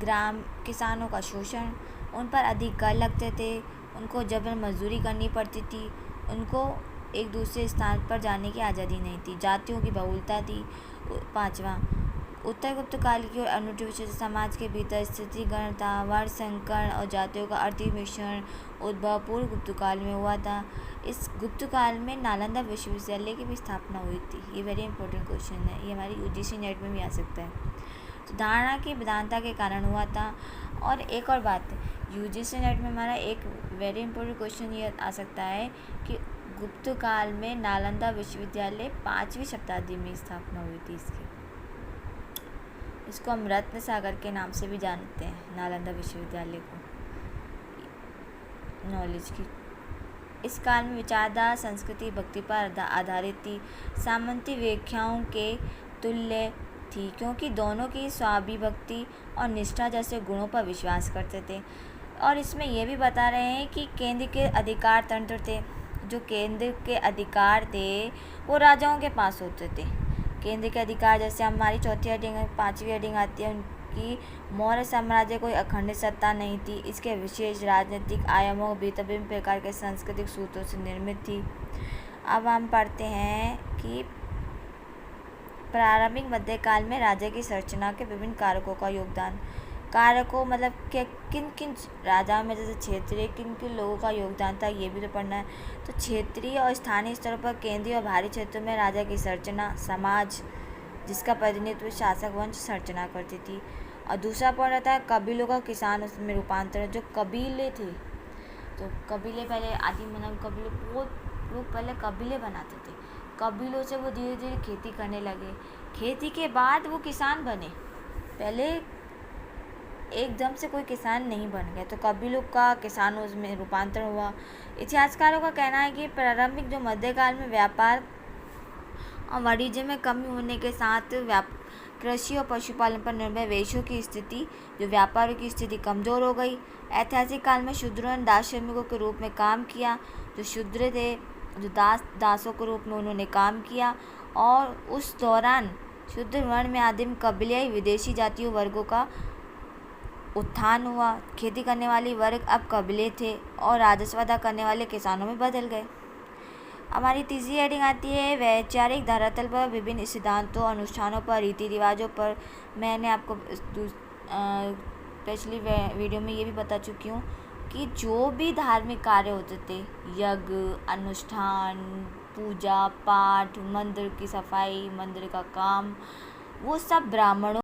ग्राम किसानों का शोषण, उन पर अधिक कर लगते थे, उनको जबर मजदूरी करनी पड़ती थी, उनको एक दूसरे स्थान पर जाने की आज़ादी नहीं थी, जातियों की बहुलता थी। 5वां, उत्तर गुप्त काल की और अनुसूचित समाज के भीतर स्थिति गणता, वर्ण संकरण और जातियों का अति मिश्रण उद्भव पूर्व गुप्त काल में हुआ था। इस गुप्त काल में नालंदा विश्वविद्यालय की भी स्थापना हुई थी। ये वेरी इंपॉर्टेंट क्वेश्चन है, ये हमारी यूजीसी नेट में भी आ सकता है। तो धारणा की विधानता के कारण हुआ था। और एक और बात, यूजीसी नेट में हमारा एक वेरी इंपॉर्टेंट क्वेश्चन ये आ सकता है कि गुप्त काल में नालंदा विश्वविद्यालय 5वीं शताब्दी में स्थापना हुई थी इसकी। इसको हम रत्न सागर के नाम से भी जानते हैं, नालंदा विश्वविद्यालय को, नॉलेज की। इस काल में विचारधारा संस्कृति भक्ति पर आधारित थी, सामंती व्याख्याओं के तुल्य थी, क्योंकि दोनों की स्वाभिभक्ति और निष्ठा जैसे गुणों पर विश्वास करते थे। और इसमें यह भी बता रहे हैं कि केंद्र के अधिकार तंत्र थे, जो केंद्र के अधिकार थे वो राजाओं के पास होते थे। केंद्र के अधिकार जैसे हमारी चौथी हेडिंग 5वीं हेडिंग आती है उनकी, मौर्य साम्राज्य कोई अखंडित सत्ता नहीं थी, इसके विशेष राजनीतिक आयामों विभिन्न प्रकार के सांस्कृतिक सूत्रों से निर्मित थी। अब हम पढ़ते हैं कि प्रारंभिक मध्यकाल में राज्य की संरचना के विभिन्न कारकों का योगदान। कारकों मतलब किन किन राजाओं में जैसे क्षेत्रीय किन किन लोगों का योगदान था, ये भी तो पढ़ना है। तो क्षेत्रीय और स्थानीय स्तरों पर केंद्रीय और भारी क्षेत्रों में राजा की संरचना, समाज जिसका प्रतिनिधित्व शासक वंश संरचना करती थी। और दूसरा पॉइंट रहता है कबीलों का किसान में रूपांतरण। जो कबीले थे, तो कबीले पहले आदि मानव कबीले, वो लोग पहले कबीले बनाते थे, कबीलों से वो धीरे धीरे खेती करने लगे, खेती के बाद वो किसान बने, पहले एकदम से कोई किसान नहीं बन गया। तो कबीलों का किसानों में रूपांतरण हुआ। इतिहासकारों का कहना है कि प्रारंभिक जो मध्यकाल में व्यापार और वाणिज्य में कमी होने के साथ कृषि और पशुपालन पर निर्भर वेश्यों की स्थिति, जो व्यापारियों की स्थिति कमज़ोर हो गई। ऐतिहासिक काल में शूद्रों ने दास श्रमिकों के रूप में काम किया, जो शूद्र थे, जो दासों के रूप में उन्होंने काम किया। और उस दौरान शूद्र वर्ण में आदिम कबीले विदेशी जातियों वर्गों का उत्थान हुआ। खेती करने वाली वर्ग अब कबीले थे और राजस्व अदा करने वाले किसानों में बदल गए। हमारी तीसरी हेडिंग आती है वैचारिक धरातल पर विभिन्न सिद्धांतों, अनुष्ठानों पर, रीति रिवाजों पर। मैंने आपको पिछली वीडियो में ये भी बता चुकी हूँ कि जो भी धार्मिक कार्य होते थे, यज्ञ, अनुष्ठान, पूजा पाठ, मंदिर की सफाई, मंदिर का काम, वो सब ब्राह्मणों